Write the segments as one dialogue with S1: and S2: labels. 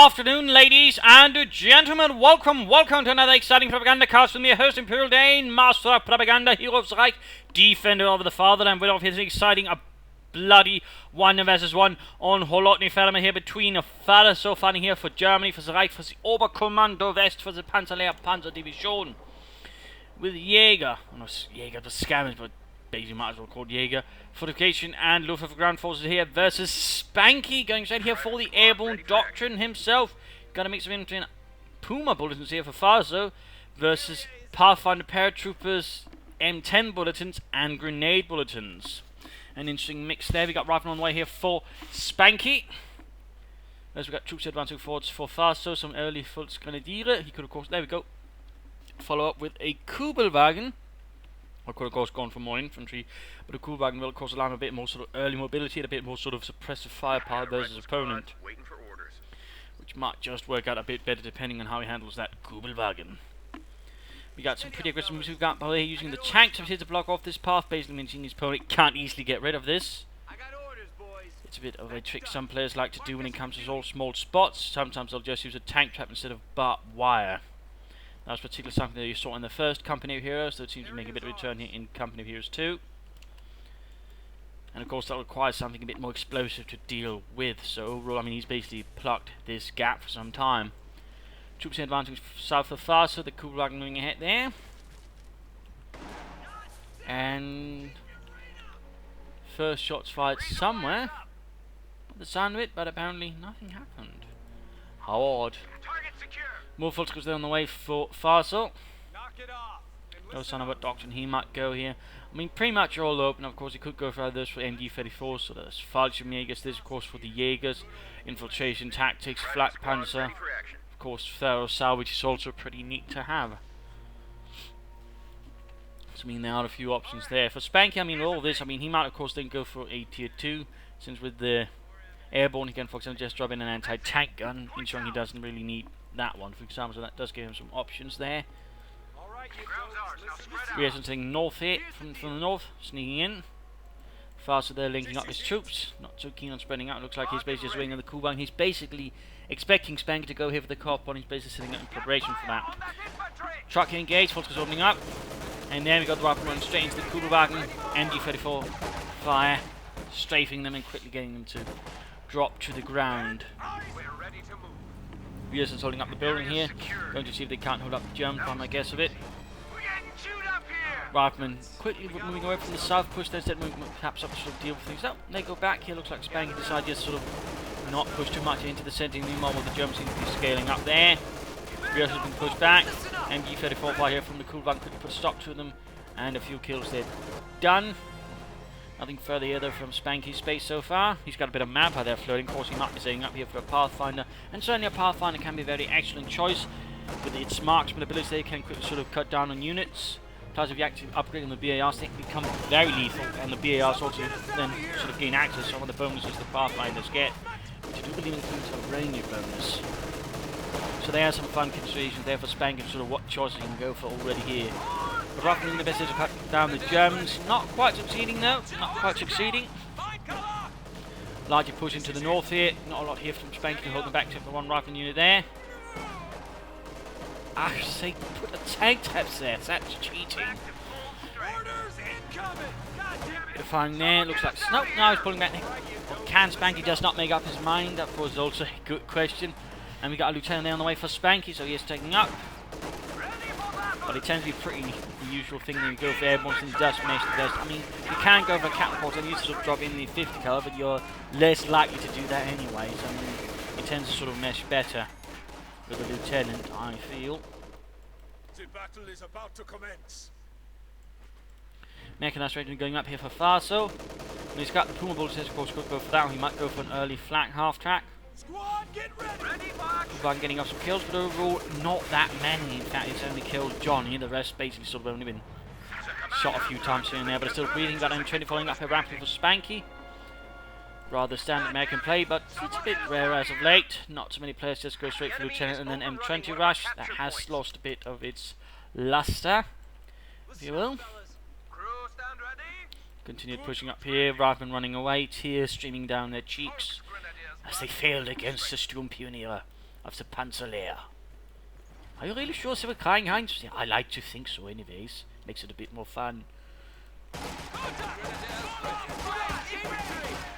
S1: afternoon, ladies and gentlemen. Welcome to another exciting Propagandacast with me, host Imperial Dane, Master of Propaganda, Hero of Reich, Defender of the Fatherland. We're off here, exciting, a bloody 1 versus 1 on Holotny Felmer here between Fazo fighting here for Germany, for the Reich, for the Oberkommando West, for the Panzerlehr Panzerdivision. With Jäger, Jäger, the scammers, but basically might as well call Jäger. Fortification and Luftwaffe ground forces here versus Spanky, going straight here for the airborne doctrine himself. Got to mix him in between Puma bulletins here for Fazo versus Pathfinder paratroopers, M10 bulletins and grenade bulletins. An interesting mix there. We got rifle on the way here for Spanky. As we got troops advancing forwards for Fazo, some early Volksgrenadiere. He could of course, there we go, follow up with a Kubelwagen. I could of course gone for more infantry, but a Kubelwagen will of course allow him a bit more sort of early mobility and a bit more sort of suppressive firepower versus his opponent, which might just work out a bit better depending on how he handles that Kubelwagen. We got some pretty aggressive moves. We've got by the way using the tanks here to block off this path, basically meaning his opponent can't easily get rid of this. It's a bit of a trick some players like to do when it comes to all small spots. Sometimes they'll just use a tank trap instead of barbed wire. That was particularly something that you saw in the first Company of Heroes, so it seems to make a bit of a return here in Company of Heroes 2. And of course that requires something a bit more explosive to deal with, so overall, I mean, he's basically plucked this gap for some time. Troops advancing south of Fazo, the Kubelwagen moving ahead there. And first shots fired somewhere, the sound of it, but apparently nothing happened. How odd. More Volksgrenadiers there on the way for Fazo. No sign of what doctrine he might go here. I mean, pretty much all open. Of course, he could go for others for MD-34, so that's Fallschirmjägers. This, of course, for the Jägers. Infiltration tactics, Flak Panzer. Of course, Thorough Salvage is also pretty neat to have. So, I mean, there are a few options there. For Spanky, I mean, all this, I mean, he might, of course, then go for a Tier 2, since with the airborne, he can, for example, just drop in an anti-tank gun, ensuring he doesn't really need that one, for example, so that does give him some options there. We have something north here, from the north, sneaking in. Faster there, linking up his troops, not so keen on spreading out. Looks like he's basically just waiting on the Kubang. He's basically expecting Spanky to go here for the co-op, and he's basically sitting up in preparation for that. Truck engaged, Volksgrenadiers opening up, and then we got the rifle running straight into the Kubelwagen. MG-34 fire, strafing them and quickly getting them to drop to the ground. Vierson's holding up the building here, going to see if they can't hold up the German by my guess of it. Rifleman quickly moving away from the south, push their instead, moving perhaps up to sort of deal with things. No, they go back here. Looks like Spanky decided just sort of not push too much into the centre. Meanwhile, the Germans seem to be scaling up there. Vierson's been pushed back. MG-34 fire here from the Kubelwagen quickly put a stop to them, and a few kills there. Done. Nothing further here though from Spanky's space so far. He's got a bit of manpower there floating. Of course, he might be setting up here for a Pathfinder, and certainly a Pathfinder can be a very excellent choice. With its marksman ability, they can quickly sort of cut down on units. Plus, if you actually upgrade on the BARs, they can become very lethal, and the BARs also then sort of gain access to some of the bonuses the Pathfinders get, which I do believe includes a range bonus. So there are some fun considerations there for Spanky, sort of what choices he can go for already here. But roughly doing the best is to cut down the Germans. Not quite succeeding though, not quite succeeding. Largely push into the north here, not a lot here from Spanky to hold them back except for one rifle unit there. I say put the tank taps there, that's cheating. Bit of firing there, looks like nope, now he's pulling back. Can Spanky just not make up his mind? That was also a good question. And we got a lieutenant there on the way for Spanky, so he is taking up. But it tends to be pretty the usual thing when you go for airborne and does mesh the best. I mean, you can go for catapult and you sort of drop in the 50 caliber, but you're less likely to do that anyway. So I mean, it tends to sort of mesh better with the lieutenant, I feel.
S2: The battle is about to commence.
S1: Mechanized rating going up here for Fazo. And he's got the Puma bullets, of course, could go for that one. He might go for an early flak half track.
S2: Squad, get ready.
S1: Kubelwagen getting off some kills, but overall not that many. In fact, he's only killed Johnny. The rest basically sort of only been shot a few times here and there, but still breathing. Got M20 following up here rapidly for Spanky. Rather standard American play, but it's a bit rare as of late. Not so many players just go straight for Lieutenant and then M20 rush. That has lost a bit of its luster, if you will. Continued pushing up here, Riflemen running away, tears streaming down their cheeks as they failed against the Sturmpioniere. of the Panzerlehr. Are you really sure they were crying, Heinz? Yeah, I like to think so anyways. Makes it a bit more fun.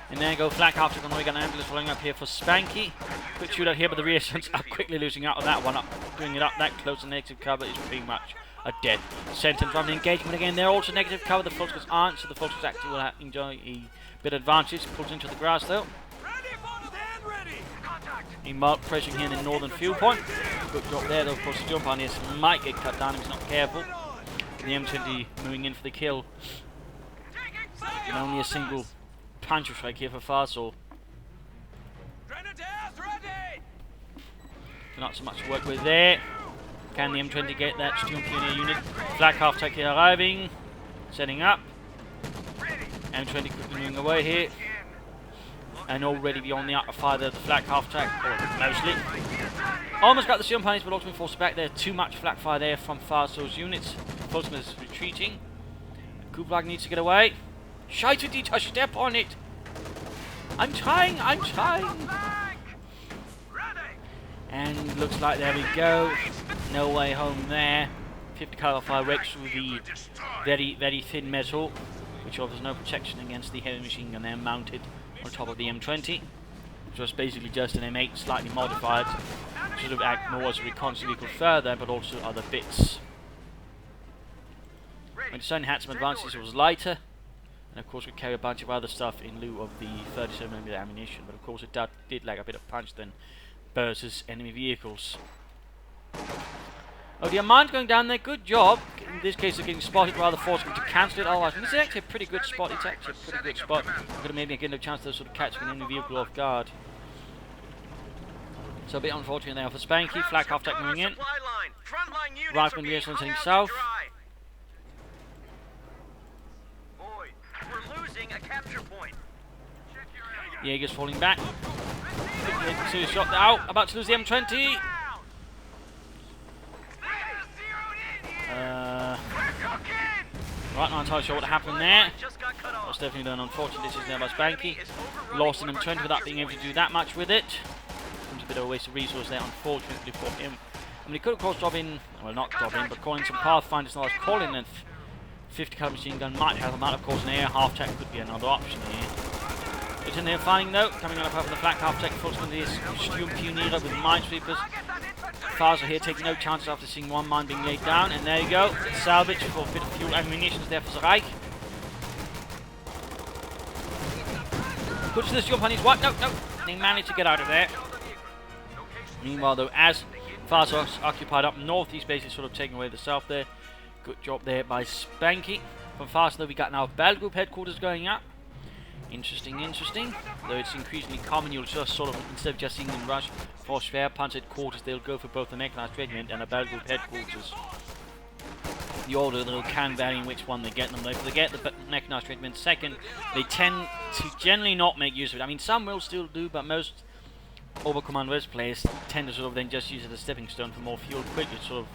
S1: And there go flak after we got an ambulance rolling up here for Spanky. Quick shootout here, but the reassurance are quickly losing out on that one. Doing it up that close to negative cover is pretty much a dead sentence. From the engagement again, they're also negative cover. The Volkers aren't, so the Volkers actually will enjoy a bit of advantage. Pulls into the grass though. Meanwhile, pressing here in the northern fuel point. Good job there though, of course the jump on this might get cut down if he's not careful. The M20 moving in for the kill. And only a single punch strike here for Fazo. Not so much to work with there. Can the M20 get that Sturm Pioneer unit? Flak half-tech here arriving. Setting up. M20 quickly moving away here. And already beyond the outer fire there, the flak half-tech, or mostly. Almost got the Sturm Pioneers, but ultimately forced back there. Too much flak fire there from Fazo's units. Volksman is retreating. Kublag needs to get away. Scheiße, Dieter, step on it! I'm trying! And looks like there we go. No way home there. 50 caliber fire rakes through the very, very thin metal, which offers no protection against the heavy machine gun there mounted on top of the M20. Which was basically just an M8 slightly modified. Should have acted more as a reconnaissance vehicle further, but also other bits. When it certainly had some advantages, it was lighter. And of course, we carry a bunch of other stuff in lieu of the 37mm ammunition. But of course, it did lack a bit of punch then versus enemy vehicles. Oh, the Amman going down there. Good job. In this case, of getting spotted rather forcefully to cancel it. Otherwise, this is actually a pretty good spot. It's actually a pretty good spot. I'm going to maybe get a chance to sort of catch an enemy vehicle off guard. So a bit unfortunate there for Spanky. Flak half-tech moving in. Rifleman reassurance heading south. Jaeger's falling back. Serious shot out. About to lose the M20. Right, not entirely sure what happened there. That's definitely an unfortunate decision there by Spanky. Lost an M20 without being able to do that much with it. Seems a bit of a waste of resource there, unfortunately for him. I mean, he could of course drop in, well not drop in, but call in some Pathfinders, not as calling a 50 caliber machine gun might have them out. Of course, an air half-tech could be another option here. It's in there fighting though, coming on up from the flak half-tech, fortunately is Sturm Pioneer with minesweepers. Fazo here taking no chances after seeing one mine being laid down, and there you go, salvage for a bit of fuel and munitions there for the Reich. Puts this jump on his what? No, they managed to get out of there. Meanwhile though, as Fazo's occupied up north, he's basically sort of taking away the south there. Good job there by Spanky. From Fazo though, we got now Battle Group headquarters going up. Interesting. Though it's increasingly common, you'll just sort of, instead of just seeing them rush for Schwerpanzer headquarters, they'll go for both the mechanized regiment and a battle group headquarters. The order though can vary in which one they get them. If they get the mechanized regiment second, they tend to generally not make use of it. I mean, some will still do, but most Oberkommand West players tend to sort of then just use it as a stepping stone for more fuel quickly to sort of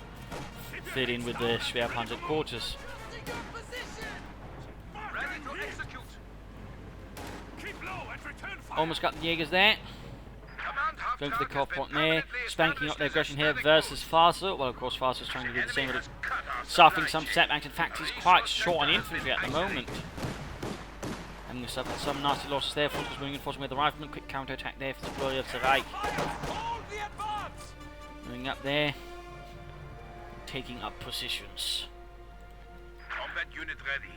S1: fit in with the Schwerpanzer headquarters. Almost got the Jaegers there. Going for the core point there. Spanking up their aggression here versus Fazo. Well, of course, Fazo's trying to do the same, but it's suffering some setbacks. In fact, he's quite short on infantry at the moment. And he's suffered some nasty losses there. Volkers moving in, forcing with the rifleman. Quick counter-attack there for the glory of the Reich. Moving up there. Taking up positions.
S2: Combat unit ready.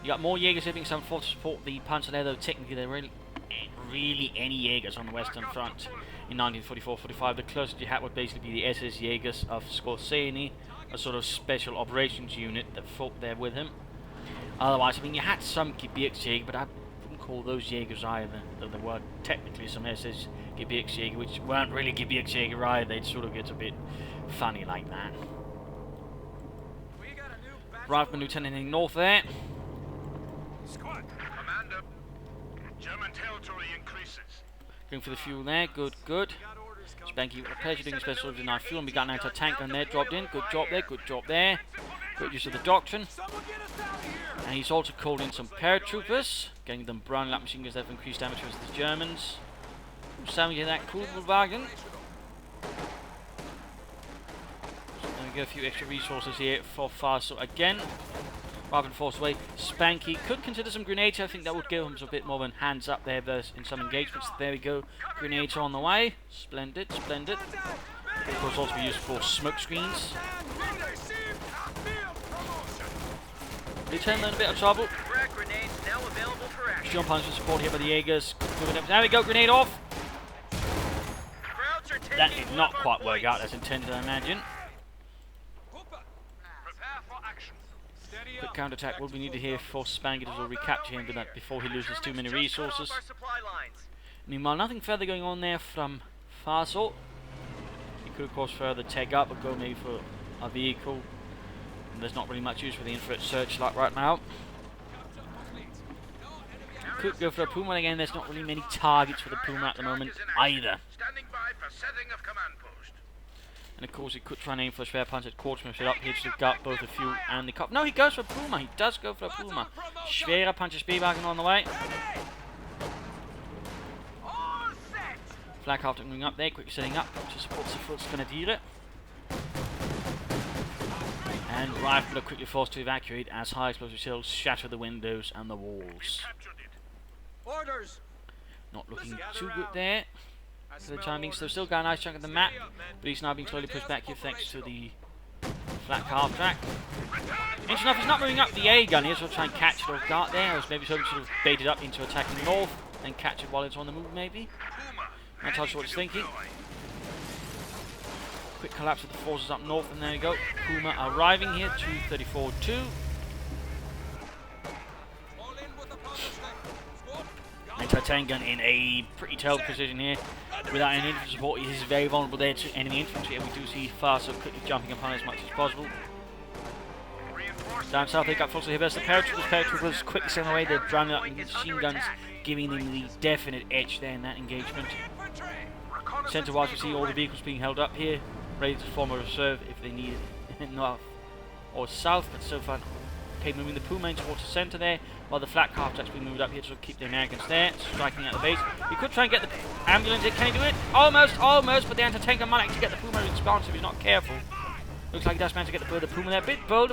S1: You got more Jaegers hitting some force to support the Panzerlehr, though technically they're really any Jaegers on the Western Front in 1944-45. The closest you had would basically be the SS Jaegers of Skorzeny, a sort of special operations unit that fought there with him. Otherwise, I mean, you had some Gebirgsjäger, but I wouldn't call those Jaegers either, though there were technically some SS Gebirgsjäger, which weren't really Gebirgsjäger either. They'd sort of get a bit funny like that. Rifleman Lieutenant heading north there.
S2: Squad. Commander. German territory increases.
S1: Going for the fuel there. Good. Spanky with a pleasure doing special orders in our fuel, and we got an anti-tank gun there dropped in. Good job there. Good use of the doctrine. And he's also called in some paratroopers, getting them brown lap machine guns there for increased damage versus the Germans. Salvaging that Kugelwagen. we go, a few extra resources here for Fazo again. Rather than force away, Spanky could consider some grenades. I think that would give him a bit more of a hands up there in some engagements. There we go. Grenades on the way. Splendid, splendid. Of course, also be used for smoke screens. They turn in a bit of trouble. Jump punch for support here by the Jaegers. There we go, grenade off. That did not quite work out as intended, I imagine. Quick counter-attack will be needed here for Spanky to recapture him before he loses too many resources. Meanwhile, nothing further going on there from Fazo. He could of course further tag up or go maybe for a vehicle. And there's not really much use for the infrared searchlight right now. Could go for a Puma again. There's not really many targets for the Puma at the moment either. And of course he could try and aim for a spare punch at Quartzman set up here to gut both the fuel and the cup. No, he goes for Puma. He does go for a Puma. Schwerer punches Speedwagon on the way. Flag after moving up there, quickly setting up to support the Full Grenadiere. And Rifle are quickly forced to evacuate as high explosive shells shatter the windows and the walls. Not looking too good there for the time being, so they've still got a nice chunk of the map, but he's now being slowly pushed back here thanks to the flat half track. Interesting enough, he's not moving up the A gun here, so we'll try and catch it off guard there. I was maybe sort of baited up into attacking north, and catch it while it's on the move maybe. Not touch what it's thinking. Quick collapse of the forces up north, and there we go. Puma arriving here, 234-2. Anti-tank gun in a pretty terrible position here. Without any infantry support, he is very vulnerable there to enemy infantry, and we do see Fazo quickly jumping upon as much as possible. Down south they got forces here versus the paratroopers. Paratroopers quickly sent away their drowning up machine guns, giving them the definite edge there in that engagement. Centre-wise we see all the vehicles being held up here, ready to form a reserve if they need it north or south, but so far okay, moving the Puma in towards the centre there, while the flat car truck's being moved up here to keep the Americans there, striking at the base. He could try and get the ambulance in, can he do it? Almost, but the anti-tanker might actually get the Puma response if he's not careful. Looks like he does manage to get the Puma there, a bit bold,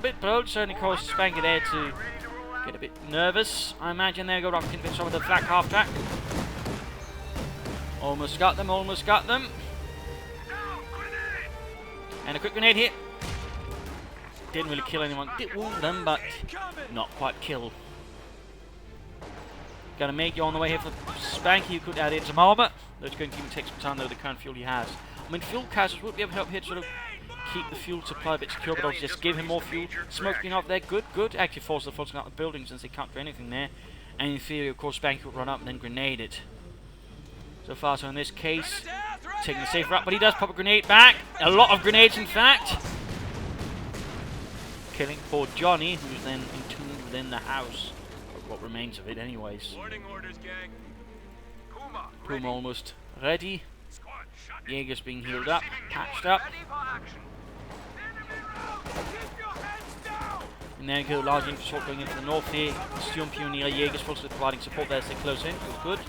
S1: certainly caused Spanky there to get a bit nervous. I imagine there go Rocket Finish over the flat half track. Almost got them. And a quick grenade here. Didn't really kill anyone. Did wound them, but not quite kill. Gonna make you on the way here for Spanky, who could add in some armor. That's going to even take some time though, the current fuel he has. I mean, fuel casters would be able to help here to sort of keep the fuel supply a bit secure, but also just give him more fuel. Smoking off there, good. Actually force the floating out the building since they can't do anything there. And in theory, of course, Spanky would run up and then grenade it. So far, so in this case, taking the safe route, but he does pop a grenade back. A lot of grenades, in fact. Killing poor Johnny, who's then entombed within the house. Or what remains of it, anyways.
S2: Orders, gang.
S1: Puma almost ready. Jaeger's being healed up, patched up. And there we go, large infantry going into the north here. Sturm Pioneer Jaeger's forces providing support there as they close in. Good.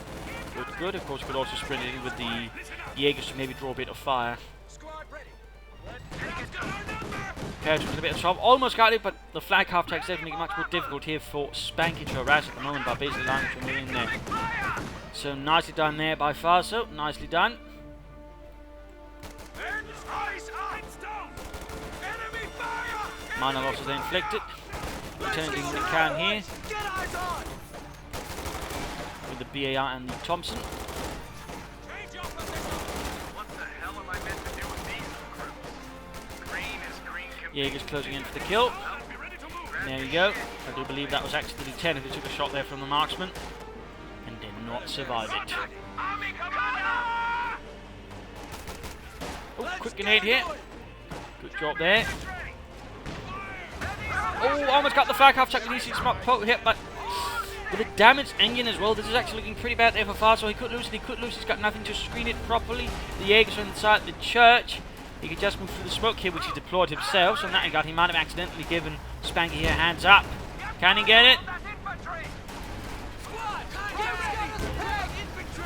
S1: Of course, could also sprint in with the Jaegers to maybe draw a bit of fire. Paratroopers in a bit of trouble. Almost got it, but the flag half track is definitely much more difficult here for Spanky to harass at the moment by basically landing to a in there. So nicely done there by Fazo. Nicely done. Minor losses are inflicted. Lieutenant doing what he can here. With the BAR and the Thompson. Jaeger's closing in for the kill. And there we go. I do believe that was actually the lieutenant who took a shot there from the marksman and did not survive it. Oh, quick grenade here. Good job there. Oh, almost got the flag half check. He smart poke hit, but with a damaged engine as well, this is actually looking pretty bad there for Fazo. He could lose it, he's got nothing to screen it properly. The Jaegers are inside the church. He could just move through the smoke here, which he deployed himself, so in that regard he might have accidentally given Spanky here hands up. Can he get it?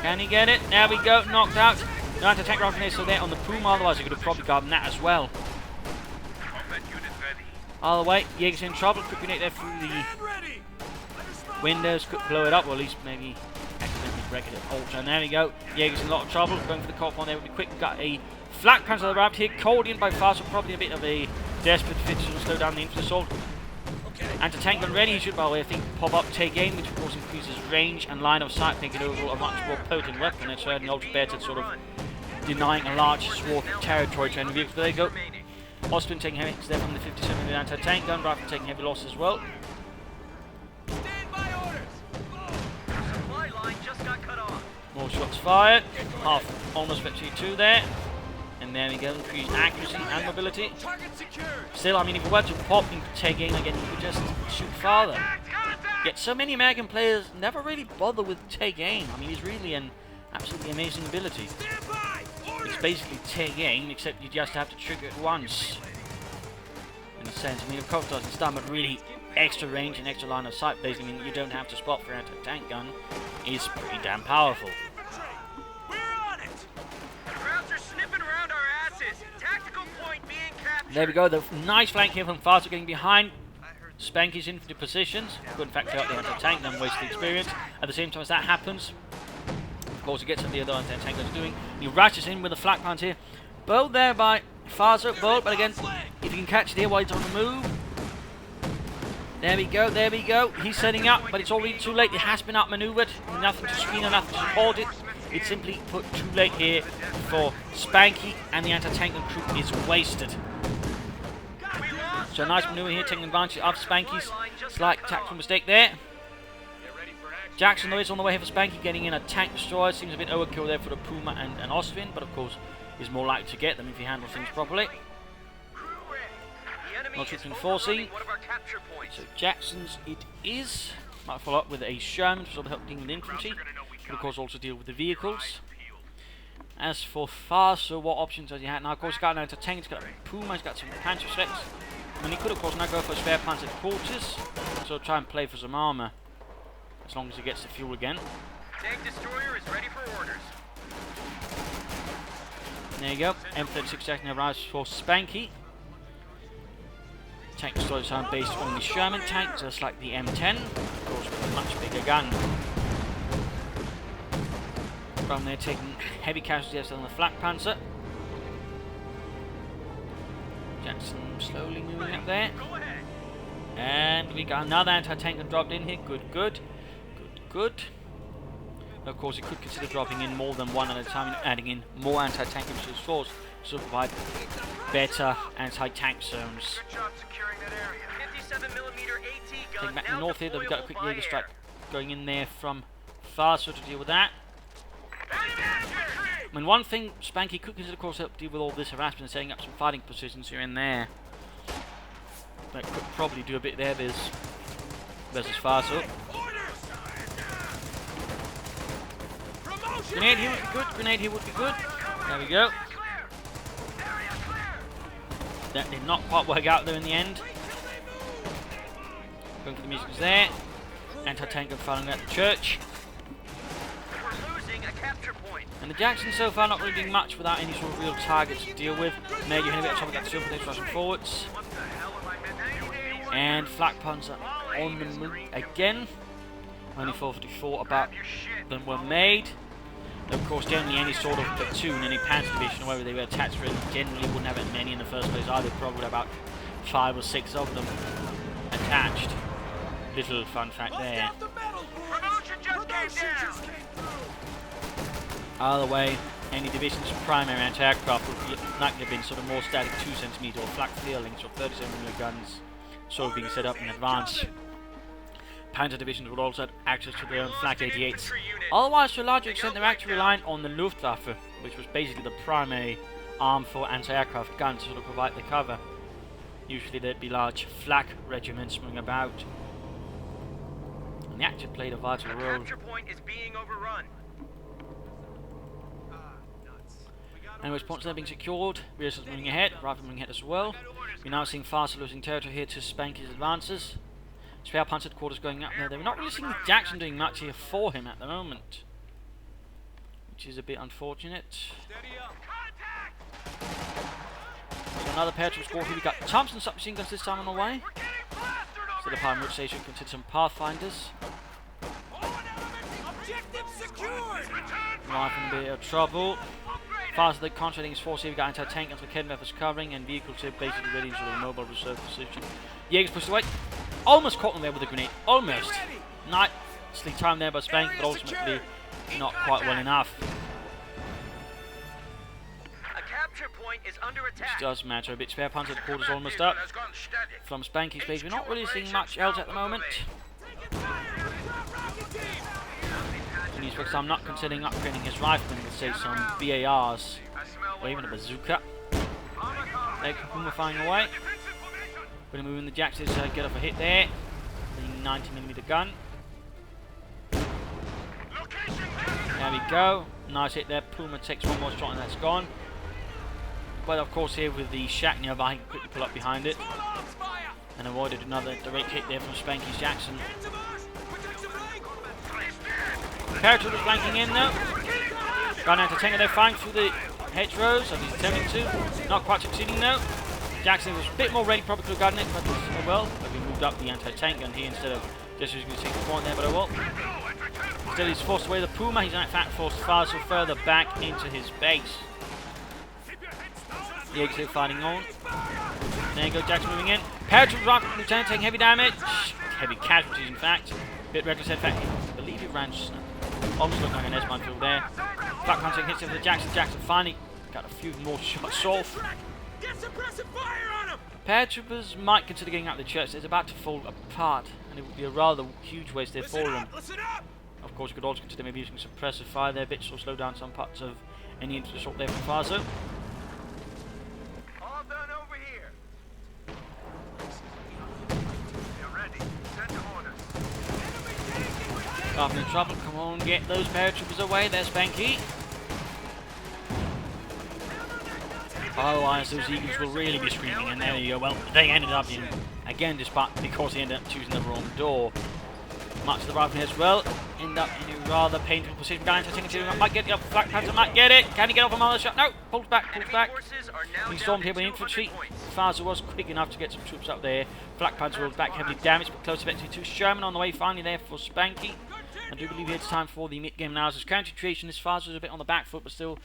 S1: Can he get it? There we go, knocked out. No anti-tank rocket so there on the Puma, otherwise he could have probably gotten that as well. Either way, Jaeger's in trouble. Could grenade there through the windows, could blow it up, or at least maybe accidentally break it at altar. And there we go. Jaeger's in a lot of trouble. Going for the CoH one there would be quick. We've got a flak panzer around here. Called in by Fazo, probably a bit of a desperate fit to slow down the infantry assault. Anti-tank gun ready. He should, by the way, I think, pop up, take aim, which of course increases range and line of sight, making it overall a much more potent weapon. It's certainly ultra better at sort of denying a large swath of territory to enemy vehicles. But there you go. Austin taking heavy hits there from the 57 with anti-tank gun, Rifle taking heavy loss as well. More shots fired. Half almost victory 2 there. And there we go, increased accuracy and mobility. Still, I mean, if we were to pop and take aim again, you could just shoot farther. Yet so many American players never really bother with take aim. I mean, it's really an absolutely amazing ability. It's basically take aim, except you just have to trigger it once. In a sense, I mean, of course, doesn't stand, but really extra range and extra line of sight, basically, I mean, you don't have to spot for an anti-tank gun, is pretty damn powerful. There we go, the nice flank here from Fazo getting behind Spanky's infantry positions. Good in fact out the anti-tank, then waste the experience. At the same time as that happens, of course he gets what the other anti-tank is doing. He rushes in with a flak plant here. Bolt there by Fazo, bolt, but again, if you can catch it here while he's on the move. There we go, there we go. He's setting up, but it's already too late. It has been outmaneuvered. Nothing to screen or nothing to support it. It's simply put too late here for Spanky, and the anti-tank crew is wasted. So a nice maneuver here, taking advantage of Spanky's slight tactical mistake there. Jackson, though, is on the way here for Spanky, getting in a tank destroyer. Seems a bit overkill there for the Puma and Austrian, but of course is more likely to get them if he handles things properly. Not troops enforcing. So Jackson's it is. Might follow up with a Sherman to sort of help deal with infantry, but of course also deal with the vehicles. As for Fazo, what options does he have? Now, of course, he's got an anti-tank, he's got a Puma, he's got some panzer sets. I mean, he could, of course, now go for spare panzer quarters, so try and play for some armour, as long as he gets the fuel again.
S3: Tank destroyer is ready for orders.
S1: There you go. M36 Jackson arrives for Spanky. Tank destroyers are based on the Sherman tank, just like the M10, of course, with a much bigger gun. From there, taking heavy casualties on the flak panzer. Jackson slowly moving up there. And we got another anti-tank that dropped in here. Good, good. Good, good. Of course, he could consider dropping in more than one at a time, adding in more anti-tank into his force to provide better anti-tank zones. Taking back north here, though, we've got a quick Jaeger strike going in there from Fazo to deal with that. I mean, one thing Spanky could consider, of course, help deal with all this harassment and setting up some fighting positions here and there. That could probably do a bit there versus Fazo. Grenade here would be good, grenade here would be good. There we go. That did not quite work out there in the end. Going for the musicals there. Anti-tank gun firing at the church. And the Jackson so far not really doing much without any sort of real targets to deal with. Maybe a bit of trouble with the super things rushing forwards. And flak panzer on the move again. Only 454 about them were made. Of course, generally any sort of platoon, any panzer division, or wherever they were attached to, generally wouldn't have as many in the first place either. Probably about 5 or 6 of them attached. Little fun fact there. Either way, any division's primary anti-aircraft would likely have been sort of more static 2 cm or flak feelings or 37mm guns, sort of being set up in advance. Panzer divisions would also have access to their own flak 88s. Otherwise, to a larger extent, they're actually relying on the Luftwaffe, which was basically the primary arm for anti-aircraft guns to sort of provide the cover. Usually there'd be large flak regiments moving about. And they actually played a vital role.
S3: Capture point is being overrun.
S1: And in response to that being secured, Rear's moving ahead, Rifle moving ahead as well. We're now seeing Fazo losing territory here to Spanky's advances. Spare panzer quarters going up there. They're not really seeing Jackson doing much here for him at the moment, which is a bit unfortunate. So another paratroop squad here. We got Thompson submachine guns this time on the way. So the pilot would say should consider some Pathfinders. Life in a bit of trouble. Faster the concentrating his force here. We got anti-tank guns for Kedmeth covering, and vehicles here basically ready into the mobile reserve position. Jaeger's pushed away. Almost caught them there with a grenade. Almost. Nicely timed there by Spanky, but ultimately not quite well enough.
S3: A capture point is under
S1: Which
S3: attack.
S1: does matter a bit. Spare punch at the quarters almost up. From Spanky's base, we're not really seeing much else at the moment. And he's because I'm not considering upgrading his rifleman with say some BARs or even a bazooka. They're firing away. Going to move in the jacks to get off a hit there. The 90mm gun. There we go. Nice hit there. Puma takes one more shot and that's gone. But of course here with the shack nearby, he can quickly pull up behind it. And avoided another direct hit there from Spanky's Jackson. Territorial was flanking in though. Gun anti-tanker there, firing through the hedgerows, as he's attempting to. Not quite succeeding though. Jackson was a bit more ready, probably could have gotten it, but oh well. But we moved up the anti-tank gun here instead of just using the single point there, but oh well. Still he's forced away the Puma, he's in fact forced Fazo further back into his base. The exit fighting on. There you go, Jackson moving in. Paratroop rocket lieutenant taking heavy damage. Heavy casualties in fact. Bit reckless in fact. I believe he ran almost looked like an S minefield there. Flak punching hits him for Jackson. Jackson finally got a few more shots off.
S4: Get suppressive fire on him!
S1: Paratroopers might consider getting out of the church. It's about to fall apart, and it would be a rather huge waste there for them.
S4: Listen up!
S1: Of course, you could also consider maybe using suppressive fire there, bits will slow down some parts of any infantry assault there from Fazo.
S3: All done over here. You're ready. Send to orders.
S1: After in trouble, come on, get those paratroopers away. There's Spanky. Otherwise, those Eagles will really be screaming, and there you go. Well, they ended up in, again, because he ended up choosing the wrong door. Much of the rifle as well end up in a rather painful position. Might get the up. Flak Panther might get it. Can he get off a mother shot? No, pulls back, pulls back. He stormed here with infantry. Fazo was quick enough to get some troops up there. Flak Panther was back heavily damaged, but close eventually to Sherman on the way. Finally there for Spanky. I do believe it's time for the mid-game analysis. Current situation is Fazo is a bit on the back foot, but still,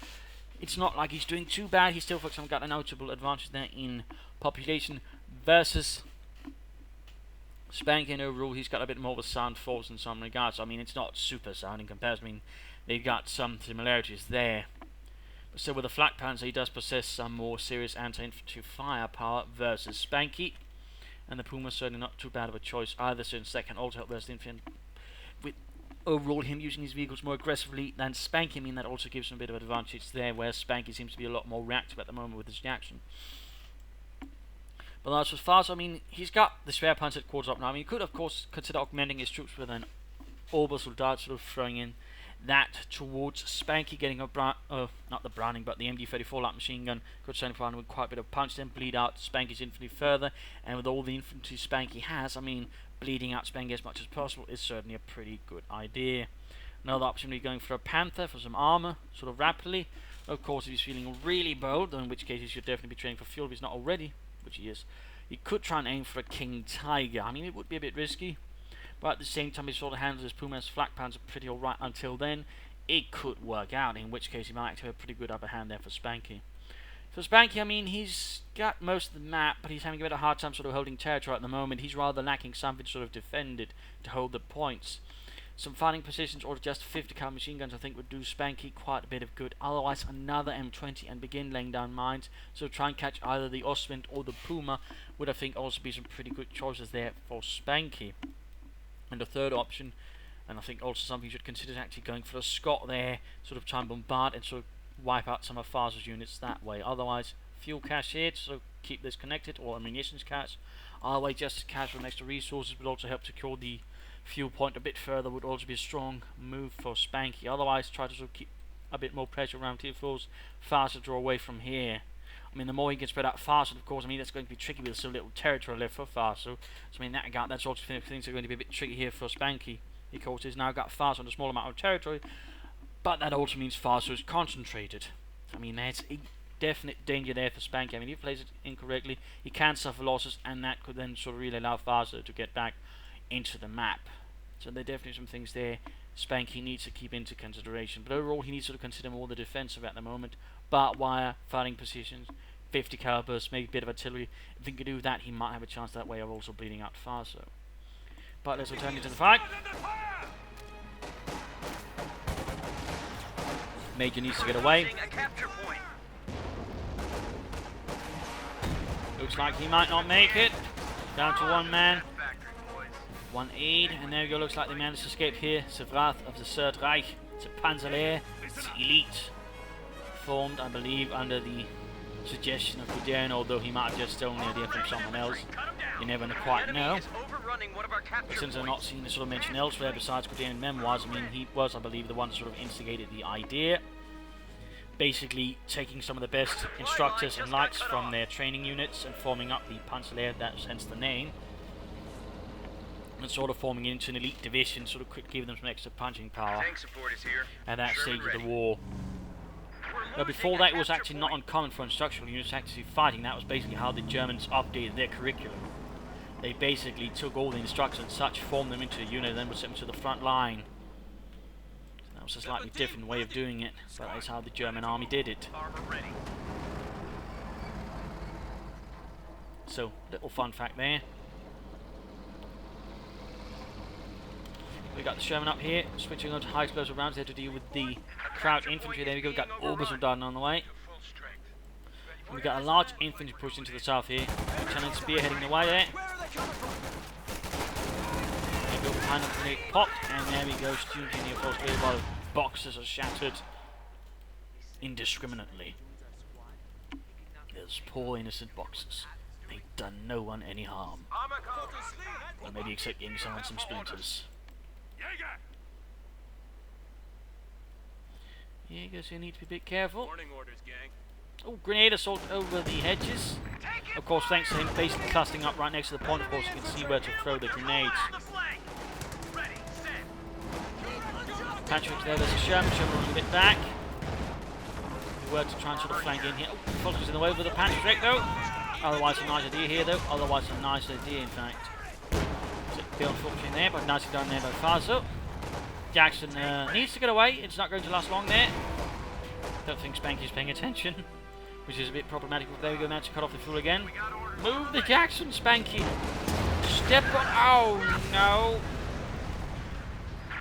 S1: it's not like he's doing too bad. He still, for example, got a notable advantage there in population versus Spanky. And overall, he's got a bit more of a sound force in some regards. I mean, it's not super sound in comparison. I mean, they've got some similarities there. But still, with the Flak Panther, he does possess some more serious anti-infantry firepower versus Spanky. And the Puma's certainly not too bad of a choice either. So in second, also help versus infantry. With overall him using his vehicles more aggressively than Spanky, I mean, that also gives him a bit of an advantage there, where Spanky seems to be a lot more reactive at the moment with his reaction. But as far as, I mean, he's got the spare punch at quarters up now. I mean, he could, of course, consider augmenting his troops with an orbital dart, sort of throwing in that towards Spanky, getting a not the Browning, but the MD-34 light machine gun. Could certainly find with quite a bit of punch, then bleed out Spanky's infantry further. And with all the infantry Spanky has, I mean, bleeding out Spanky as much as possible is certainly a pretty good idea. Another option would be going for a Panther for some armor, sort of rapidly. Of course, if he's feeling really bold, in which case he should definitely be training for fuel if he's not already, which he is. He could try and aim for a King Tiger. I mean, it would be a bit risky, but at the same time, he sort of handles his Puma's Flak Panther pretty alright until then. It could work out, in which case he might actually have a pretty good upper hand there for Spanky. For Spanky, I mean, he's got most of the map, but he's having a bit of a hard time sort of holding territory at the moment. He's rather lacking something to sort of defend it, to hold the points. Some fighting positions or just 50 cal machine guns I think would do Spanky quite a bit of good. Otherwise, another M20 and begin laying down mines. So try and catch either the Ostwind or the Puma would I think also be some pretty good choices there for Spanky. And the third option, and I think also something you should consider, is actually going for a Scott there, sort of try and bombard and sort of wipe out some of Fazo's units that way. Otherwise, fuel cache here, so keep this connected, or ammunitions cache. Otherwise, just cache from extra resources would also help secure the fuel point a bit further, would also be a strong move for Spanky. Otherwise, try to sort of keep a bit more pressure around tier 4s, faster draw away from here. I mean, the more he can spread out faster, of course, I mean, that's going to be tricky with so little territory left for Fazo. So, I mean, that's also things are going to be a bit tricky here for Spanky. He, of course, has now got Fazo on a small amount of territory, but that also means Fazo is concentrated. I mean, there's definite danger there for Spanky. I mean, if he plays it incorrectly, he can suffer losses, and that could then sort of really allow Fazo to get back into the map. So there are definitely some things there Spanky needs to keep into consideration. But overall, he needs to consider more the defensive at the moment. Barbed wire, firing positions, 50 calibers, maybe a bit of artillery. If he can do that, he might have a chance that way of also bleeding out Fazo. But let's return into the fight. Major needs to get away. Looks like he might not make it. Down to one man. One aid, and there we go. Looks like they managed to escape here. It's the Wrath of the Third Reich. It's a Panzerlehr. It's elite. Formed, I believe, under the suggestion of Guderian, although he might have just stolen the idea from someone else. You never quite know. But since I've not seen this sort of mentioned elsewhere besides Guderian memoirs, I mean, he was, I believe, the one that sort of instigated the idea. Basically taking some of the best instructors and lights from their training units and forming up the Panzerlehr, that's hence the name. And sort of forming into an elite division, sort of giving them some extra punching power at that stage of the war. But before that, it was actually not uncommon for instructional units actually fighting. That was basically how the Germans updated their curriculum. They basically took all the instructors and such, formed them into a unit, and then would send them to the front line. So that was a slightly different way of doing it, but that's how the German army did it. So, little fun fact there. We got the Sherman up here, switching on to high explosive rounds there to deal with the Kraut infantry. There we go, we got Obersoldaten on the way. And we got a large infantry push into the south here. Lieutenant Spear heading the way there. There we go, behind them they popped, and there we go, student in here, of course, while boxes are shattered indiscriminately. There's poor innocent boxes. They've done no one any harm. Or maybe except getting someone some splinters. Jaegers, you need to be a bit careful. Oh, grenade assault over the hedges. Of course, thanks to him basically clustering up right next to the point, of course, you can see where to throw the grenades. Patrick there, there's a Sherman. Sherman running a bit back. We were to try and sort of flank in here. Oh, Foster's in the way with the Patrick though. Otherwise, a nice idea here though. Otherwise, a nice idea in fact. A bit unfortunate there, but nicely done there by Fazo. Jackson needs to get away. It's not going to last long there. Don't think Spanky's paying attention, which is a bit problematic. There we go, now to cut off the fuel again. Move the Jackson, Spanky. Step on. Oh no.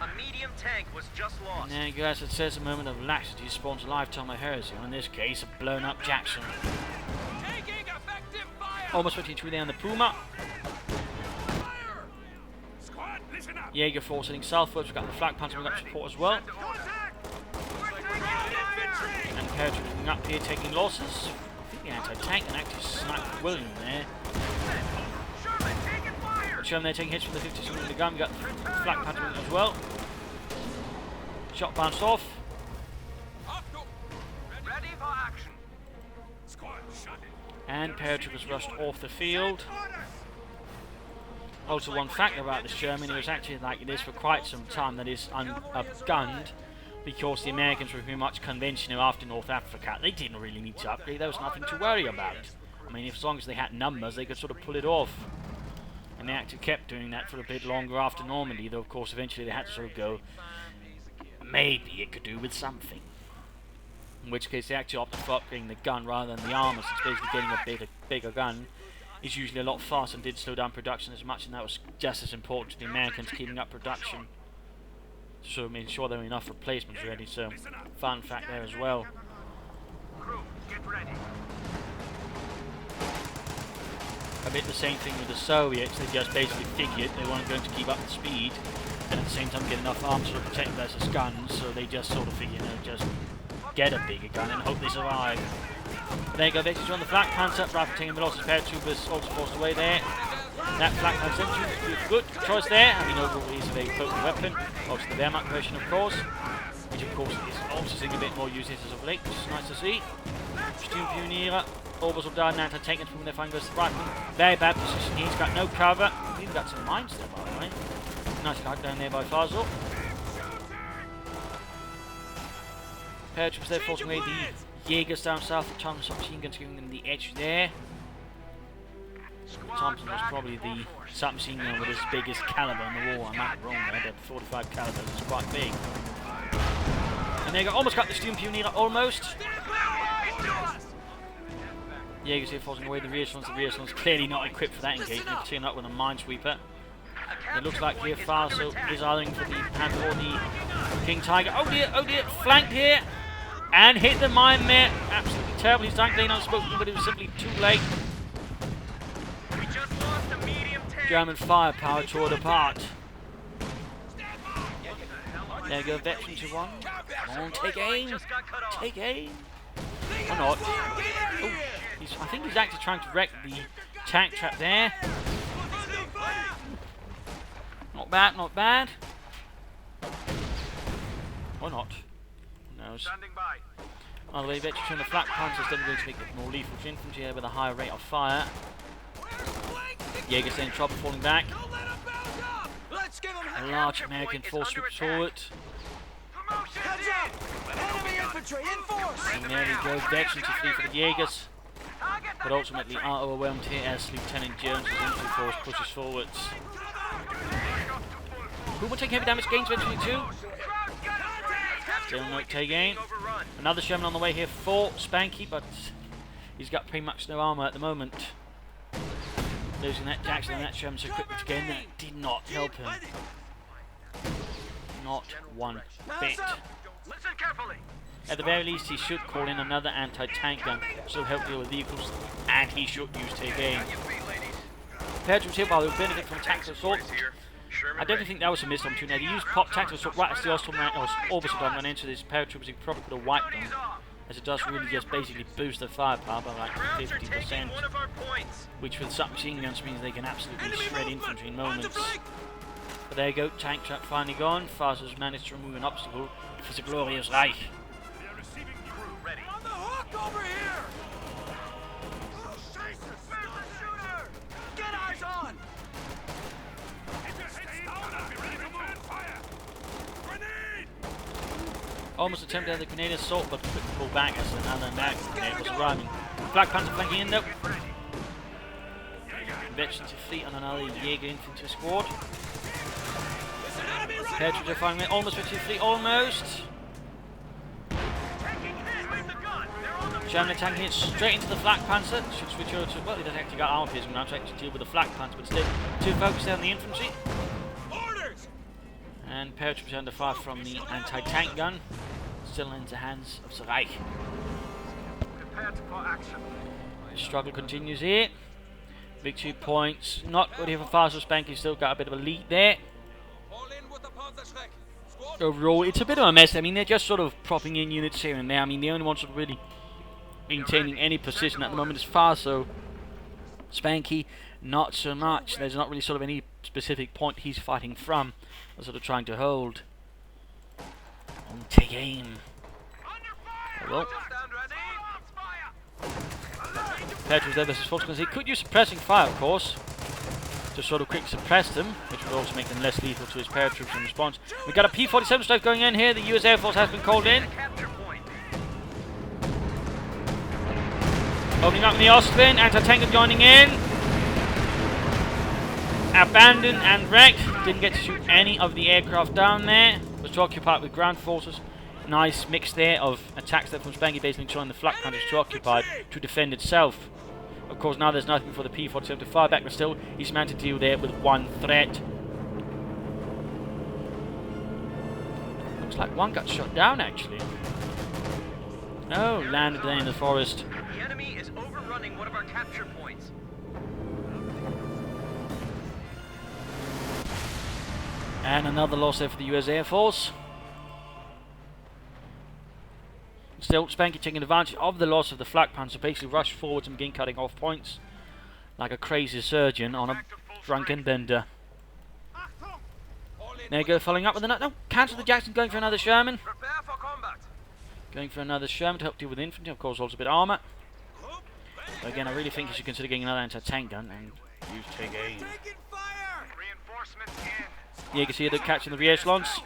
S3: A medium tank was just lost.
S1: And there you go, as it says, a moment of laxity spawns a lifetime of heresy. In this case, a blown up Jackson. Almost 52 there on the Puma. Jaeger force heading southwards. We've got the Flak Panther up support as well. And the Territorial moving up here, taking losses. I think the anti-tank and actually sniped William there. But Sherman there taking hits from the 57 with the gun. We've got the Flak Panther as well. Shot bounced off. And paratroopers rushed off the field. Also, one fact about this Sherman, it was actually like this for quite some time, that is ungunned, because the Americans were very much conventional after North Africa. They didn't really need to upgrade, there was nothing to worry about. I mean, as long as they had numbers, they could sort of pull it off. And they actually kept doing that for a bit longer after Normandy, though of course eventually they had to sort of go, maybe it could do with something. In which case they actually opted for upgrading the gun rather than the armor, since basically getting a bigger gun is usually a lot faster and did slow down production as much, and that was just as important to the Americans keeping up production to sort of make sure there were enough replacements ready. So, fun fact there as well. A bit the same thing with the Soviets. They just basically figured they weren't going to keep up the speed and at the same time get enough arms to protect them versus guns, so they just sort of figured, just get a bigger gun and hope they survive. There you go, Vexus on the Flak Panther, rapid taking the losses, paratroopers also forced away there. That Flak Panther is good choice there. I mean, overall it is a very potent weapon. Also the Wehrmacht version, of course, which of course is also seeing a bit more use as of late, which is nice to see. Sturmpioniere, Obersoldaten, anti-tank from their flank versus the rifleman. Very bad position, he's got no cover. He's even got some mines there, by the way. Nice cut down there by Fazo. Paratroopers there forcing away the Jaegers down south. The Thompson submachine guns giving them the edge there. Thompson was probably the submachine gun with its biggest caliber in the war. I might be wrong there, but 45 caliber is quite big. And there you go, almost got the Steam Pioneer, almost. Jaegers here forcing away the rear slons. The rear slons clearly not equipped for that engagement. They're teaming up with a minesweeper. It looks like here Fazo is eyeing for the Panther or the King Tiger. Oh dear, flanked here. And hit the mine there. Absolutely terrible. He's tanked lane unspoken, but it was simply too late.
S3: We just lost a medium tank.
S1: German firepower tore it apart. There you go, veteran to one. Come on, take aim. Take aim. Or not. Oh, I think he's actually trying to wreck the tank trap there. Not bad, not bad. Or not. Who knows?
S2: Standing by.
S1: By the way, veteran from the flak panzer is then going to make it more lethal to infantry here with a higher rate of fire. Jaeger's in trouble, falling back. A large American force sweeps forward.
S4: Heads up! Enemy infantry in force!
S1: And there we go, veteran to flee for the Jaegers. But ultimately are overwhelmed here as Lieutenant Jones' infantry force pushes forwards. Who will take heavy damage gains eventually too? Still no take aim. Another Sherman on the way here for Spanky, but he's got pretty much no armour at the moment. Losing that Jackson and that Sherman so quickly again, that did not help him. Not one bit.
S2: Listen carefully.
S1: At the very least, he should call in another anti-tank gun, so help deal with vehicles, and he should use take aim. Paratroops here, while they'll benefit from tactical assault, I definitely think that was a missed opportunity. He used pop tactical assault right as the orbital gun went into this paratroopers. He probably could have wiped them, as it does really just basically boost their firepower by like 50%, which with submachine guns means they can absolutely shred infantry in moments. But there you go, tank trap finally gone. Fazo's managed to remove an obstacle for the glorious Reich.
S4: On the hook over here! Get eyes on!
S1: Almost attempted at the grenade assault, but quickly pulled back as another American grenade was arriving. Black Panther flanking in though. Veteran to fleet on another Jaeger infantry squad. Paratroopers are firing it, almost veteran to fleet, almost. German attacking it straight into the Flak Panzer. Should switch over to, well, he doesn't actually got armor piercing now to actually deal with the Flak Panzer, but still, too focused on the infantry.
S4: Orders!
S1: And paratroopers under fire from the anti-tank gun. Still into hands of the Reich.
S2: Prepared for action.
S1: The struggle continues here. Victory points. Not good here for Fazo. Spanky still got a bit of a lead there. Overall, it's a bit of a mess. I mean, they're just sort of propping in units here and there. I mean, the only ones that are really maintaining any position at the moment is Fazo. Spanky, not so much. There's not really sort of any specific point he's fighting from. They're sort of trying to hold. And take aim. Well, Petrus there versus Fox. He could use suppressing fire, of course. Just sort of quick suppress them, which would also make them less lethal to his paratroops in response. We've got a P-47 strike going in here. The US Air Force has been called in. Opening up in the Austrian, anti-tanker joining in. Abandoned and wrecked. Didn't get to shoot any of the aircraft down there. Was too occupied with ground forces. Nice mix there of attacks there from Spanky, basically showing the Flak Panzer too occupied to defend itself. Of course, now there's nothing for the P-47 to fire back, but still, he's managed to deal there with one threat. Looks like one got shot down, actually. Oh, landed there in the forest.
S3: The enemy is overrunning one of our capture points.
S1: And another loss there for the US Air Force. Still, Spanky taking advantage of the loss of the Flak Panzer, basically rushed forwards and begin cutting off points like a crazy surgeon on a drunken bender. There you go, following up with another. No, cancel the Jackson, going for another Sherman.
S2: Prepare for combat.
S1: Going for another Sherman to help deal with infantry, of course, also a bit of armour. But again, I really think you should consider getting another anti-tank gun and use take aim.
S2: Reinforcements in.
S1: Yeah, you can see they're catching the rear echelons.
S2: Stick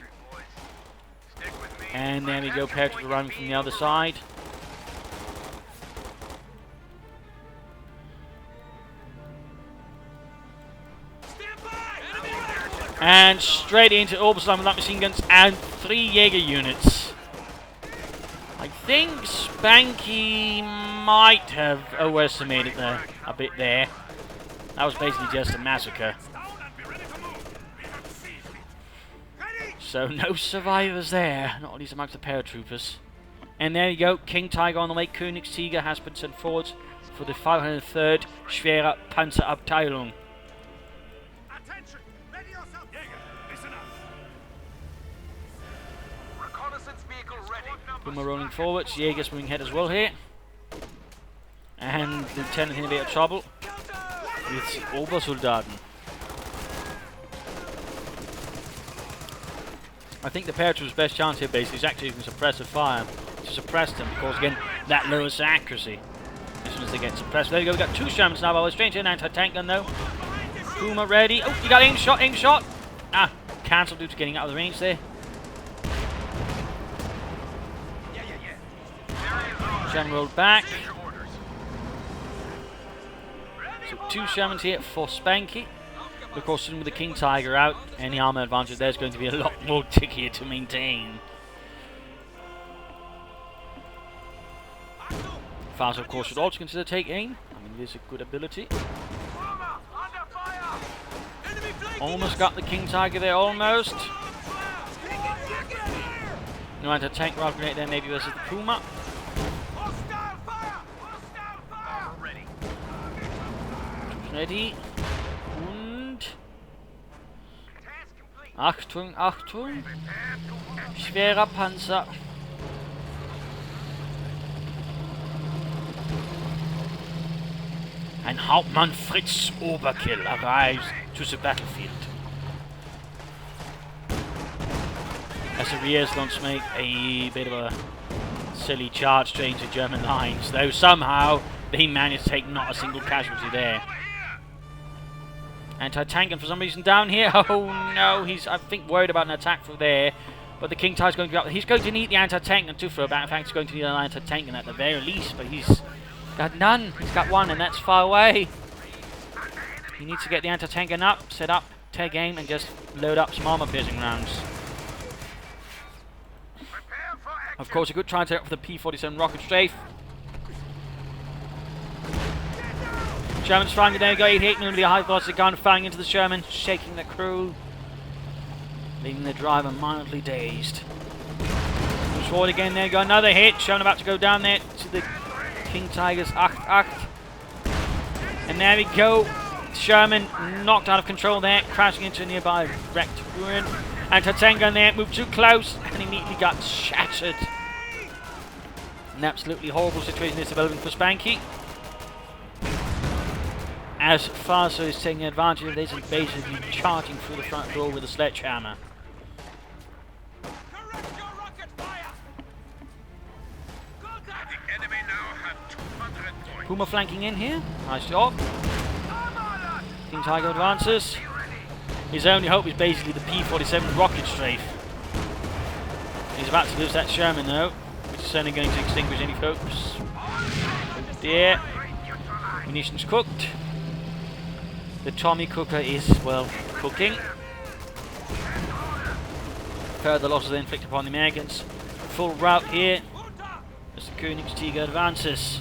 S2: with me.
S1: And there we go, paratroopers arriving from the other side. And straight into Oberstein with that machine guns and 3 Jaeger units. I think Spanky might have overestimated a bit there. That was basically just a massacre. So no survivors there, not at least amongst the paratroopers. And there you go, King Tiger on the way. Königstiger has been sent forward for the 503rd Schwere Panzerabteilung.
S2: Attention! Ready yourself! Jäger, listen up. Reconnaissance vehicle ready.
S1: Puma rolling forwards, Jaeger's moving ahead as well here. And Lieutenant in a bit of trouble with Obersoldaten. I think the paratrooper's best chance here basically is actually using suppressive fire to suppress them, because again, that lowers accuracy as soon as they get suppressed. There you go, we've got 2 Shermans now, by the way, straight into an anti-tank gun though. Puma ready. Oh, you got aim shot, aim shot! Ah, cancelled due to getting out of the range there. Sherman rolled back. So 2 Shermans here for Spanky. Of course, with the King Tiger out, any armor advantage there's going to be a lot more trickier to maintain. Fazo, of course, should also consider take aim. I mean, it is a good ability. Almost got the King Tiger there, almost. No anti-tank rifle grenade there, maybe versus the Puma. Ready. Und Achtung, Achtung. Schwerer Panzer. Ein Hauptmann Fritz Overkill arrives to the battlefield. As the rears launch make a bit of a silly charge straight into German lines, though somehow they managed to take not a single casualty there. Anti-tank, and for some reason down here, oh no, he's I think worried about an attack from there, but the King Tiger's going to be up. He's going to need the anti-tank gun too for a back. In fact, he's going to need an anti-tank gun at the very least, but he's got none. He's got 1, and that's far away. He needs to get the anti-tank gun up, set up, take aim, and just load up some armor-piercing rounds. Of course, he could try and take up for the P-47 rocket strafe. Sherman's firing, there you go, 88mm high velocity gun firing into the Sherman, shaking the crew, leaving the driver mildly dazed. Moves forward again, there you go, another hit. Sherman about to go down there to the King Tiger's 8-8. And there we go, Sherman knocked out of control there, crashing into a nearby wrecked ruin. Anti-tank gun there, moved too close, and immediately got shattered. An absolutely horrible situation is developing for Spanky, as Fazo is taking advantage of this and basically charging through the front door with a sledgehammer. Puma flanking in here. Nice job. King Tiger advances. His only hope is basically the P-47 rocket strafe. He's about to lose that Sherman though, which is certainly going to extinguish any hopes. Oh dear. Munitions cooked. The Tommy cooker is, well, cooking. Further losses inflicted upon the Americans. Full rout here as the Königstiger advances.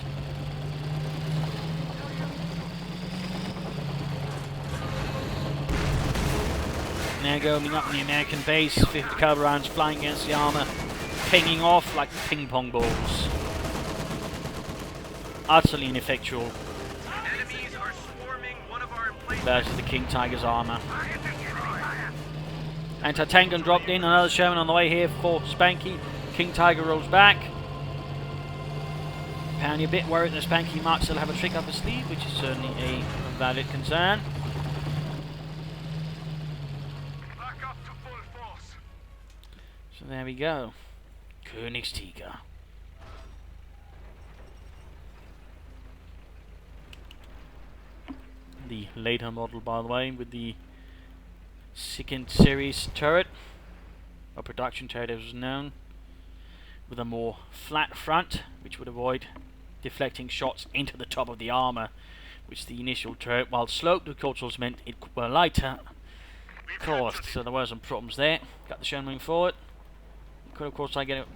S1: There going up in the American base, 50 caliber rounds flying against the armor, pinging off like ping pong balls. Utterly ineffectual. Versus the King Tiger's armor. Anti-tank gun dropped in, another Sherman on the way here for Spanky. King Tiger rolls back. Apparently a bit worried that Spanky might still have a trick up his sleeve, which is certainly a valid concern.
S2: Back up to full force.
S1: So there we go. Königstiger. The later model, by the way, with the second series turret, or production turret as it was known, with a more flat front, which would avoid deflecting shots into the top of the armor, which the initial turret, while sloped, of course, meant it were lighter, Of course, so there were some problems there. Got the Sherman moving forward. Could of course try get it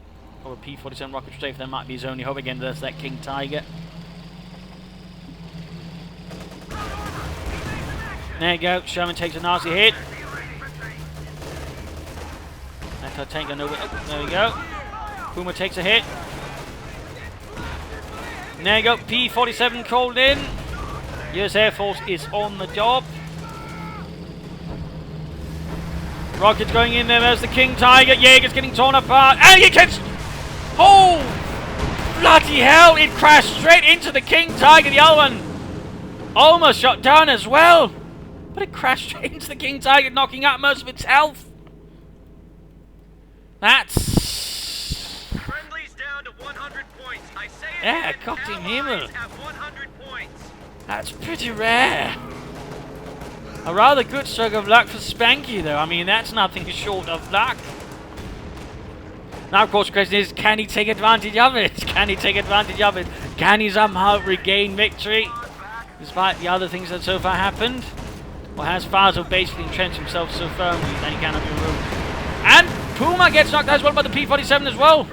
S1: over P-47 rocket strafe. That might be his only hope again. There's that King Tiger. There you go. Sherman takes a nasty hit. Anti-tank gun over. Oh, there we go. Puma takes a hit. And there you go. P-47 called in. US Air Force is on the job. Rockets going in there. There's the King Tiger. Jaeger's getting torn apart. And he gets... Oh! Bloody hell! It crashed straight into the King Tiger. The other one almost shot down as well. But it crashed straight into the King Tiger, knocking out most of its health. That's...
S3: Friendly's down to 100 points. I say it
S1: Yeah,
S3: again,
S1: Gott im Himmel.
S3: Allies have 100 points.
S1: That's pretty rare. A rather good stroke of luck for Spanky, though. I mean, that's nothing short of luck. Now, of course, the question is, can he take advantage of it? Can he take advantage of it? Can he somehow regain victory, despite the other things that so far happened? Or has Fazo basically entrenched himself so firmly that he cannot be removed? And Puma gets knocked out as well by the P-47 as well.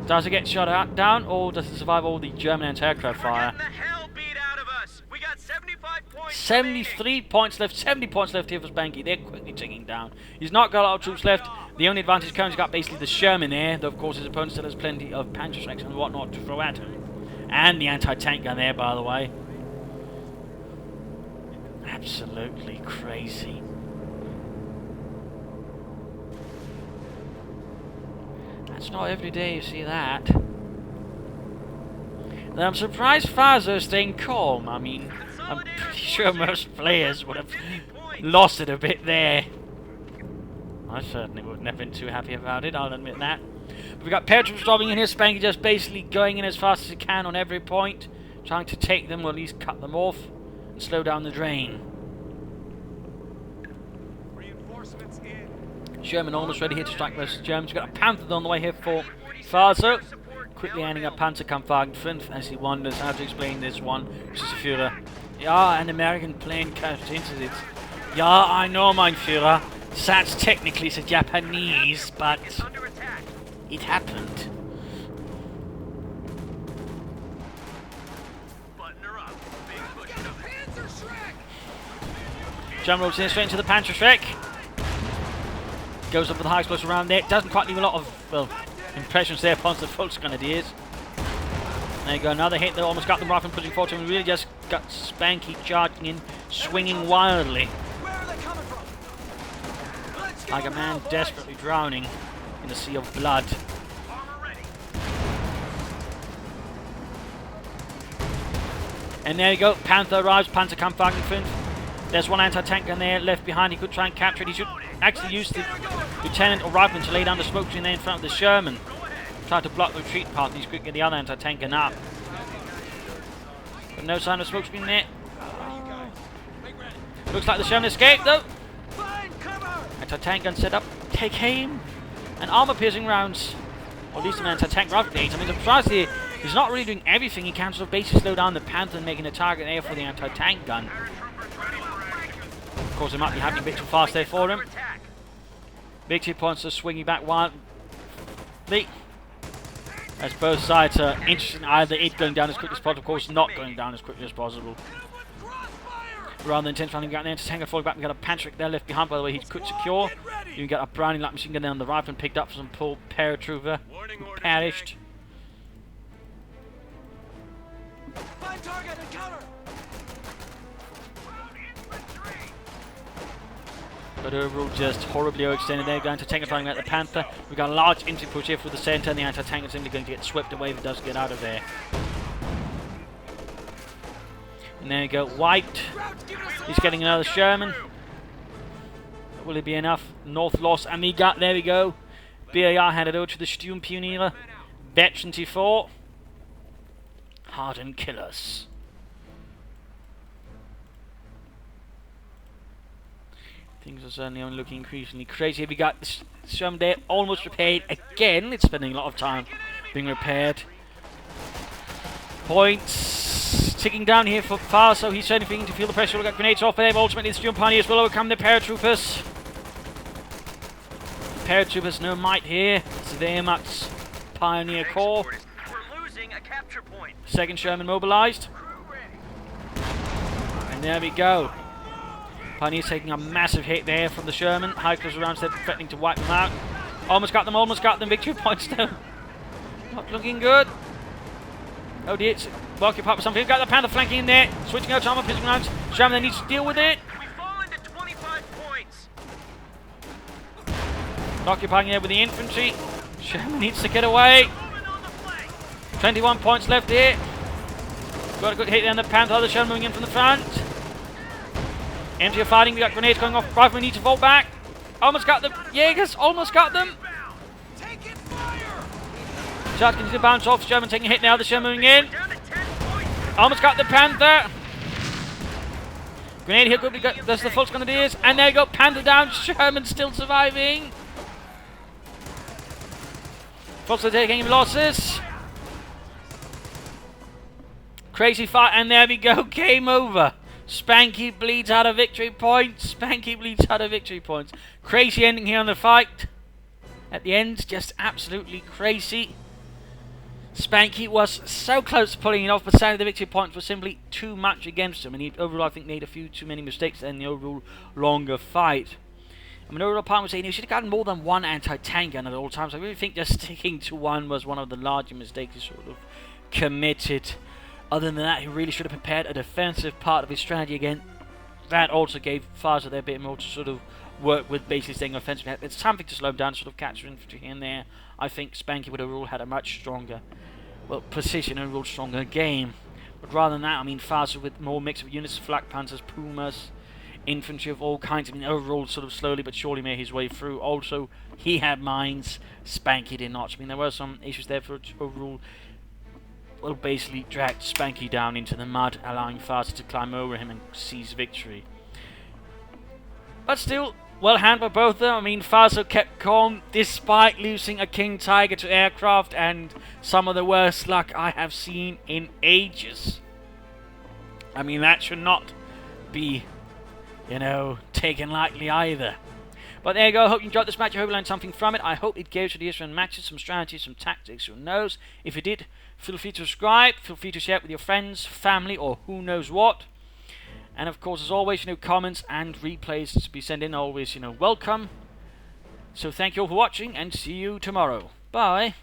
S1: Does it get shot out, down, or does it survive all the German anti-aircraft fire? 73 points left, 70 points left here for Spanky. They're quickly ticking down. He's not got a lot of troops left. The only advantage currently got basically the Sherman there, though of course his opponent still has plenty of Panzer strikes and whatnot to throw at him. And the anti-tank gun there, by the way. Absolutely crazy. That's not every day you see that. And I'm surprised Fazo is staying calm. I mean, I'm pretty sure most players would have lost it a bit there. I certainly wouldn't have been too happy about it, I'll admit that. But we've got paratroops dropping in here, Spanky just basically going in as fast as he can on every point, trying to take them or at least cut them off and slow down the drain.
S2: Reinforcements in.
S1: Sherman almost ready here to strike versus Germans. We've got a Panther on the way here for Fazo. Quickly handing up Panzerkampfwagen as he wonders how to explain this one, which is Führer. Ja, an American plane crashed into it. Ja, I know, mein Führer. That's technically the Japanese, but it happened. German rolls in straight into the Panzerschreck. Goes up with the high explosive around there. Doesn't quite leave a lot of, well, impressions there upon the Volksgrenadiers. There you go, another hit that almost got them off and pushing forward, and really just got Spanky charging in, swinging wildly.
S4: Where are they coming from? Let's get
S1: Like a
S4: them
S1: man
S4: out, boys.
S1: desperately drowning in a sea of blood. And there you go, Panther arrives, Panzerkampfwagen 5. There's one anti-tank gun there left behind. He could try and capture it. He should actually use the lieutenant or rifleman to lay down the smoke screen there in front of the Sherman. Try to block the retreat path. He's quick to get the other anti-tank gun up. But no sign of smoke screen there. Looks like the Sherman escaped though.
S4: Find cover!
S1: Anti-tank gun set up. Take aim. And armor-piercing rounds. Or at least an anti-tank rifle gauge. I mean, I'm surprised he's not really doing everything he can to basically slow down the Panther and making a target there for the anti-tank gun. Of course, it might be happening a bit too fast there for him. Victory points are swinging back wildly. As both sides are interested in either it going down as quickly as possible, of course not going down as quickly as possible. Rather than intensifying, we got an anti-tank falling back. We got a Pantrick there left behind, by the way, he could secure. You got a Browning light machine gun there on the rifle and picked up some poor paratrooper who perished.
S4: Find target and cover!
S1: But overall, just horribly overextended there. Going to tank firing at the Panther. We've got a large infantry push here through the centre, and the anti-tank is simply going to get swept away if it does get out of there. And there you go, White. He's getting another Sherman. Will it be enough? North loss, and we got, there we go. BAR handed over to the Sturmpioniere. Veteran T4. Hardened killers. Things are certainly only looking increasingly crazy. We got the Sherman there almost repaired again. It's spending a lot of time being repaired. Points ticking down here for Fazo. He's anything to feel the pressure. We've got grenades off there. Ultimately, the Student Pioneers will overcome the paratroopers. Paratroopers, no might here. It's Wehrmacht's Pioneer Corps.
S3: We're losing a capture point.
S1: Second Sherman mobilized. And there we go. Pioneers taking a massive hit there from the Sherman. High close around, threatening to wipe them out. Almost got them. Victory points though. Not looking good. Oh dear, it's walking apart with something. Got the Panther flanking in there. Switching out to armor, pissing rounds. Sherman then needs to deal with it.
S3: We fall into 25 points.
S1: Occupying there with the infantry. Sherman needs to get away.
S3: Moving on the flank.
S1: 21 points left here. Got a good hit there on the Panther. Other Sherman moving in from the front. Empty of fighting. We got grenades going off. Riflemen need to fall back. Almost got them. Jaegers almost got them.
S4: Taking fire!
S1: Shots continue to bounce off. Sherman taking a hit now. The Sherman moving in.
S3: Down to 10 points.
S1: Almost got the Panther. Grenade here. Quickly got. There's the Fultz Grenadiers. And there you go. Panther down. Sherman still surviving. Fultz are taking losses. Crazy fight. And there we go. Game over. Spanky bleeds out of victory points. Crazy ending here on the fight. At the end, just absolutely crazy. Spanky was so close to pulling it off, but sadly the victory points were simply too much against him. And he overall, I think, made a few too many mistakes in the overall longer fight. I mean, overall, part was saying he should have gotten more than one anti-tank gun at all times. I really think just sticking to one was one of the larger mistakes he sort of committed. Other than that, he really should have prepared a defensive part of his strategy again. That also gave Fazo there a bit more to sort of work with, basically staying offensive. It's something to slow him down, sort of capture infantry here and there. I think Spanky would have overall had a much stronger, well, precision and overall stronger game. But rather than that, I mean, Fazo with more mix of units, Flak Panthers, Pumas, infantry of all kinds. I mean, overall, sort of slowly but surely made his way through. Also, he had mines, Spanky did not. I mean, there were some issues there for overall. Well, basically dragged Spanky down into the mud, allowing Fazo to climb over him and seize victory. But still, well handled by both of them. I mean, Fazo kept calm despite losing a King Tiger to aircraft and some of the worst luck I have seen in ages. I mean, that should not be, you know, taken lightly either. But there you go. I hope you enjoyed this match. I hope you learned something from it. I hope it gave you ideas for matches, some strategies, some tactics. Who knows? If you did, feel free to subscribe. Feel free to share it with your friends, family, or who knows what. And of course, as always, you know, comments and replays to be sent in. Always, you know, welcome. So thank you all for watching, and see you tomorrow. Bye.